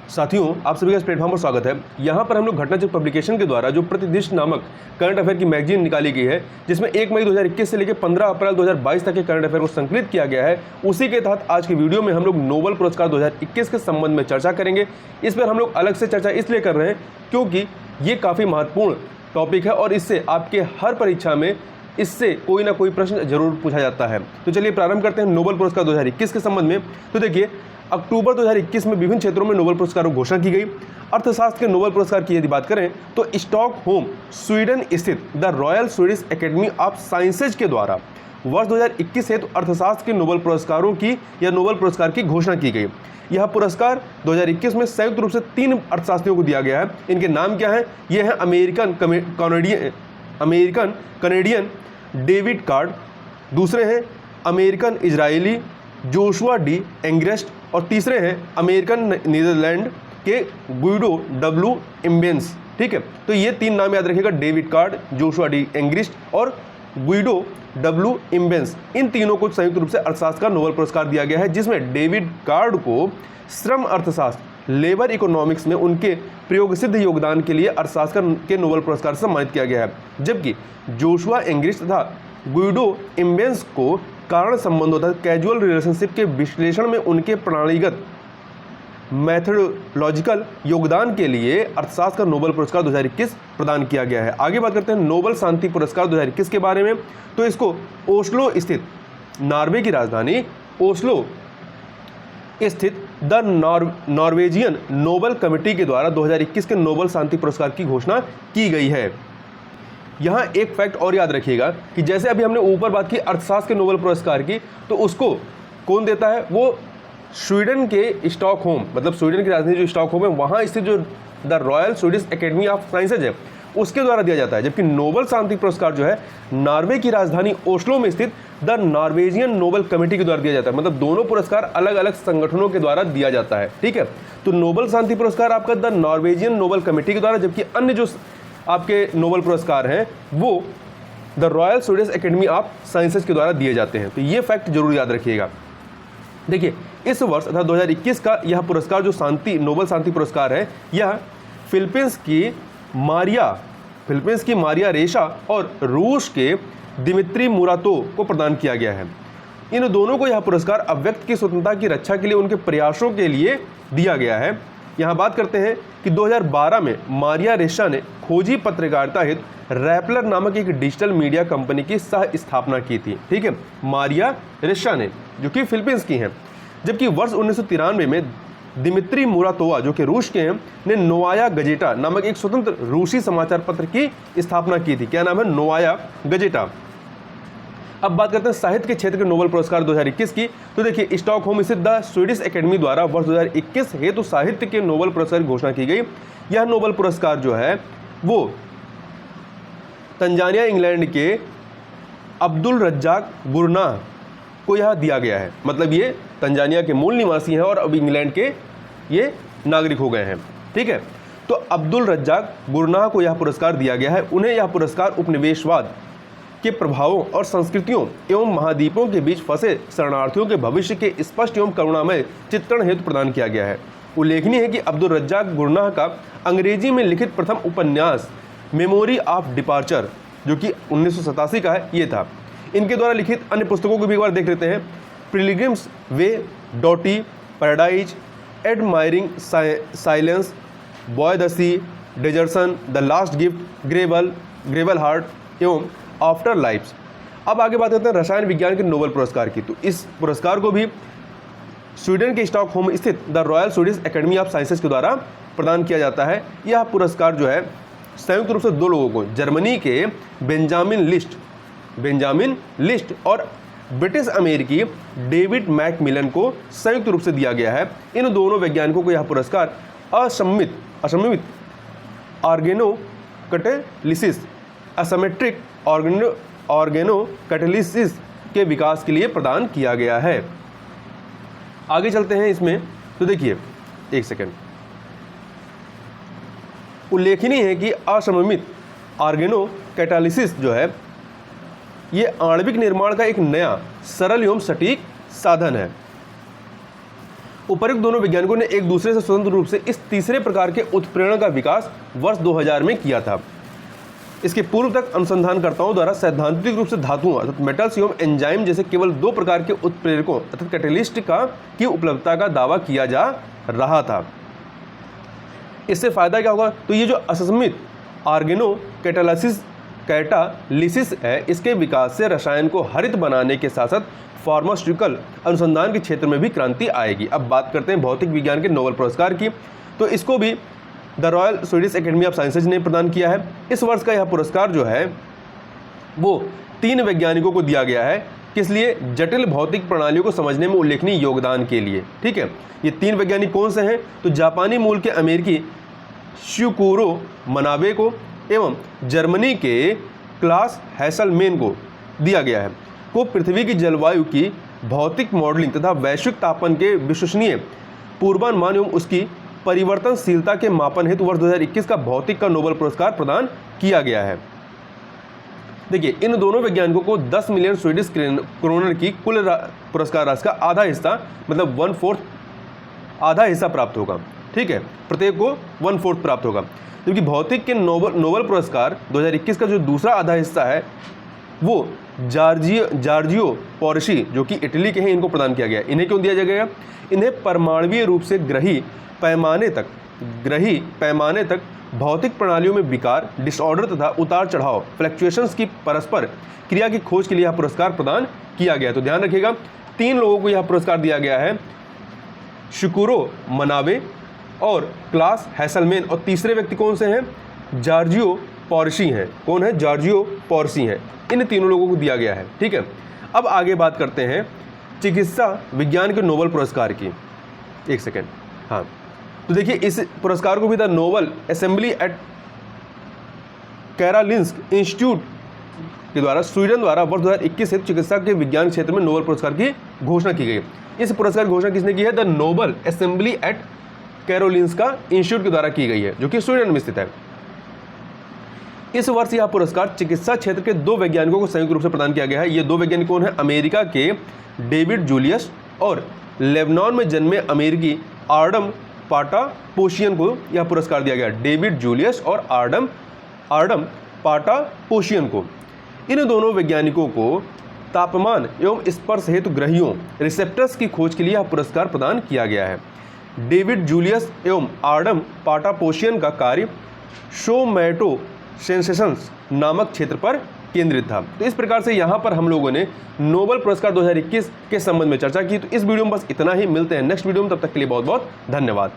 साथियों, आप सभी का इस प्लेटफॉर्म पर स्वागत है। यहाँ पर हम लोग घटनाचक्र पब्लिकेशन के द्वारा जो प्रतिदिन नामक करंट अफेयर की मैगजीन निकाली गई है, जिसमें 1 मई 2021 से लेकर 15 अप्रैल 2022 तक के करंट अफेयर को संकलित किया गया है, उसी के तहत आज की वीडियो में हम लोग नोबेल पुरस्कार 2021 के संबंध में चर्चा करेंगे। इस पर हम लोग अलग से चर्चा इसलिए कर रहे हैं क्योंकि ये काफ़ी महत्वपूर्ण टॉपिक है और इससे आपके हर परीक्षा में इससे कोई ना कोई प्रश्न जरूर पूछा जाता है। तो चलिए प्रारंभ करते हैं नोबेल पुरस्कार 2021 के संबंध में। तो देखिए, अक्टूबर 2021 में विभिन्न क्षेत्रों में नोबेल पुरस्कारों की घोषणा की गई। अर्थशास्त्र के नोबेल पुरस्कार की यदि बात करें तो स्टॉकहोम, स्वीडन स्थित the royal Swedish academy of sciences के द्वारा वर्ष 2021 हेतु अर्थशास्त्र के नोबेल पुरस्कारों की या नोबेल पुरस्कार की घोषणा की गई। यह पुरस्कार 2021 में संयुक्त रूप से 3 अर्थशास्त्रियों को दिया गया है। इनके नाम क्या हैं? ये हैं अमेरिकन कनेडियन डेविड कार्ड, दूसरे हैं अमेरिकन इजरायली जोशुआ डी एंग्रेस्ट और तीसरे हैं अमेरिकन नीदरलैंड के गुइडो डब्ल्यू इम्बेंस। ठीक है, तो ये 3 नाम याद रखिएगा, David card, Joshua D Angrist और गुइडो डब्ल्यू इम्बेंस। इन तीनों को संयुक्त रूप से अर्थशास्त्र का नोबेल पुरस्कार दिया गया है, जिसमें डेविड कार्ड को श्रम अर्थशास्त्र, लेबर इकोनॉमिक्स में उनके प्रयोगसिद्ध योगदान के लिए अर्थशास्त्र के नोबेल पुरस्कार से सम्मानित किया गया है, जबकि जोशुआ एंग्रिस्ट तथा गुइडो इम्बेंस को कारण संबंधों तथा कैजुअल रिलेशनशिप के विश्लेषण में उनके प्रणालीगत मैथडोलॉजिकल योगदान के लिए अर्थशास्त्र का नोबेल पुरस्कार 2021 प्रदान किया गया है। आगे बात करते हैं नोबेल शांति पुरस्कार 2021 के बारे में। तो इसको ओस्लो स्थित, नॉर्वे की राजधानी ओस्लो स्थित द नॉर्वेजियन नोबेल कमेटी के द्वारा 2021 के नोबेल शांति पुरस्कार की घोषणा की गई है। यहाँ एक फैक्ट और याद रखिएगा कि जैसे अभी हमने ऊपर बात की अर्थशास्त्र के नोबेल पुरस्कार की, तो उसको कौन देता है? वो स्वीडन के स्टॉकहोम, मतलब स्वीडन की राजधानी जो स्टॉकहोम है, वहाँ स्थित जो the royal Swedish academy of sciences है, उसके द्वारा दिया जाता है। जबकि नोबेल शांति पुरस्कार जो है नॉर्वे की राजधानी ओस्लो में स्थित द नॉर्वेजियन नोबेल कमेटी के द्वारा दिया जाता है। मतलब दोनों पुरस्कार अलग अलग संगठनों के द्वारा दिया जाता है। ठीक है, तो नोबेल शांति पुरस्कार आपका द नॉर्वेजियन नोबेल कमेटी के द्वारा, जबकि अन्य जो आपके नोबेल पुरस्कार हैं वो the royal Swedish academy of sciences के द्वारा दिए जाते हैं। तो ये फैक्ट जरूर याद रखिएगा। देखिए, इस वर्ष अर्थात 2021 का यह पुरस्कार जो नोबेल शांति पुरस्कार है, यह फिलीपींस की मारिया रेशा और रूस के दिमित्री मुरातोव को प्रदान किया गया है। इन दोनों को यह पुरस्कार अव्यक्त की स्वतंत्रता की रक्षा के लिए उनके प्रयासों के लिए दिया गया है। यहाँ बात करते हैं कि 2012 में मारिया रेशा ने खोजी पत्रकारिता हेतु रैपलर नामक एक डिजिटल मीडिया कंपनी की सह स्थापना की थी। ठीक है, मारिया रेशा ने, जो कि फिलीपींस की हैं। जबकि वर्ष 1993 में दिमित्री मुरातोवा, जो कि रूस के हैं, ने नोवाया गजेटा नामक एक स्वतंत्र रूसी समाचार पत्र की स्थापना की थी। क्या नाम है? नोवाया गजेटा। अब बात करते हैं साहित्य के क्षेत्र के नोबेल पुरस्कार 2021 की। तो देखिए, स्टॉकहोम स्थित द स्वीडिश एकेडमी द्वारा वर्ष 2021 हेतु साहित्य के नोबेल पुरस्कार की घोषणा की गई। यह नोबेल पुरस्कार जो है वो तंजानिया इंग्लैंड के अब्दुल रज्जाक गुरनाह को यह दिया गया है। मतलब ये तंजानिया के मूल निवासी हैं और अब इंग्लैंड के ये नागरिक हो गए हैं। ठीक है, तो अब्दुल रज्जाक गुरनाह को यह पुरस्कार दिया गया है। उन्हें यह पुरस्कार उपनिवेशवाद के प्रभावों और संस्कृतियों एवं महाद्वीपों के बीच फंसे शरणार्थियों के भविष्य के स्पष्ट एवं करुणामय चित्रण हेतु प्रदान किया गया है। उल्लेखनीय है कि अब्दुल रज्जाक गुरनाह का अंग्रेजी में लिखित प्रथम उपन्यास मेमोरी ऑफ डिपार्चर, जो कि 1987 का है, ये था। इनके द्वारा लिखित अन्य पुस्तकों को भी एक बार देख लेते हैं। Pilgrim's Way, Dotty, Paradise, admiring silence, boy the sea, डेजर्सन, the last gift, gravel heart एवं आफ्टर लाइफ्स। अब आगे बात करते हैं रसायन विज्ञान के नोबेल पुरस्कार की। तो इस पुरस्कार को भी स्वीडन के स्टॉकहोम स्थित the royal Swedish academy of sciences के द्वारा प्रदान किया जाता है। यह पुरस्कार जो है संयुक्त रूप से 2 लोगों को, जर्मनी के बेंजामिन लिस्ट और ब्रिटिश अमेरिकी डेविड मैकमिलन को संयुक्त रूप से दिया गया है। इन दोनों वैज्ञानिकों को यह पुरस्कार असममित ऑर्गेनोकैटालिसिस, असिमेट्रिक ऑर्गेनोकैटालिसिस के विकास के लिए प्रदान किया गया है। आगे चलते हैं इसमें। तो देखिए, एक सेकेंड। उल्लेखनीय है कि असममित ऑर्गेनोकैटालिसिस जो है ये आणविक निर्माण का एक नया, सरल एवं सटीक साधन है। उपरोक्त दोनों वैज्ञानिकों ने एक दूसरे से स्वतंत्र रूप से इस तीसरे प्रकार के उत्प्रेरण का विकास वर्ष 2000 में किया था। इसके पूर्व तक अनुसंधानकर्ताओं द्वारा सैद्धांतिक रूप से धातुओं अर्थात मेटल्स एवं एंजाइम जैसे केवल 2 प्रकार के उत्प्रेरकों अर्थात कैटेलिस्ट की उपलब्धता का दावा किया जा रहा था। इससे फायदा क्या होगा? तो ये जो असममित ऑर्गेनो कैटालिसिस है, इसके विकास से रसायन को हरित बनाने के साथ साथ फार्मास्यूटिकल अनुसंधान के क्षेत्र में भी क्रांति आएगी। अब बात करते हैं भौतिक विज्ञान के नोबेल पुरस्कार की। तो इसको भी the royal Swedish academy of sciences ने प्रदान किया है। इस वर्ष का यह पुरस्कार जो है वो 3 वैज्ञानिकों को दिया गया है। किस लिए? जटिल भौतिक प्रणालियों को समझने में उल्लेखनीय योगदान के लिए। ठीक है, ये 3 वैज्ञानिक कौन से हैं? तो जापानी मूल के अमेरिकी शिकुरो मनाबे को एवं जर्मनी के क्लास हैसलमेन को दिया गया है। को पृथ्वी की जलवायु की भौतिक मॉडलिंग तथा वैश्विक तापमान के विश्वसनीय पूर्वानुमान एवं उसकी परिवर्तनशीलता के मापन हेतु वर्ष 2021 का भौतिक का नोबेल पुरस्कार प्रदान किया गया है। देखिए, इन दोनों वैज्ञानिकों को 10 मिलियन स्वीडिश क्रोनर की कुल पुरस्कार राशि का आधा हिस्सा मतलब 1/4 आधा हिस्सा प्राप्त होगा। ठीक है, प्रत्येक को 1/4 प्राप्त होगा। क्योंकि भौतिक के नोबेल पुरस्कार 2021 का जो दूसरा आधा हिस्सा है वो जॉर्जियो पोर्शी जो कि इटली के हैं, इनको प्रदान किया गया। इन्हें क्यों दिया जाएगा? इन्हें परमाणुवीय रूप से ग्रही पैमाने तक भौतिक प्रणालियों में विकार, डिसऑर्डर तथा उतार चढ़ाव फ्लक्चुएशंस की परस्पर क्रिया की खोज के लिए यह पुरस्कार प्रदान किया गया। तो ध्यान रखिएगा, 3 लोगों को यह पुरस्कार दिया गया है, शिकुरो मनाबे और क्लास हैसलमेन, और तीसरे व्यक्ति कौन से हैं? जॉर्जियो पोर्शी हैं। कौन है? जॉर्जियो पोर्शी हैं। इन तीनों लोगों को दिया गया है। ठीक है, अब आगे बात करते हैं चिकित्सा विज्ञान के नोबेल पुरस्कार की। एक सेकेंड, हाँ, तो देखिए इस पुरस्कार को भी the Nobel Assembly at Karolinska Institute के द्वारा स्वीडन द्वारा वर्ष 2021 से चिकित्सा के विज्ञान क्षेत्र में नोबेल पुरस्कार की घोषणा की गई। इस पुरस्कार की घोषणा किसने की है? The Nobel Assembly eight Karolinska institute के द्वारा की गई है, जो कि स्वीडन में स्थित है। इस वर्ष यह पुरस्कार चिकित्सा क्षेत्र के 2 वैज्ञानिकों को संयुक्त रूप से प्रदान किया गया है। ये 2 वैज्ञानिक कौन है? अमेरिका के डेविड जूलियस और लेबनान में जन्मे अमेरिकी आर्डम पाटापोशियन को यह पुरस्कार दिया गया। डेविड जूलियस और आर्डम पाटापोशियन को। इन दोनों वैज्ञानिकों को तापमान एवं स्पर्श हेतु ग्रहियों रिसेप्टर्स की खोज के लिए यह पुरस्कार प्रदान किया गया है। डेविड जूलियस एवं आर्डम पाटापोशियन का कार्य सोमैटो सेंसेशंस नामक क्षेत्र पर केंद्रित था। तो इस प्रकार से यहाँ पर हम लोगों ने नोबेल पुरस्कार 2021 के संबंध में चर्चा की। तो इस वीडियो में बस इतना ही, मिलते हैं नेक्स्ट वीडियो में, तब तक के लिए बहुत बहुत धन्यवाद।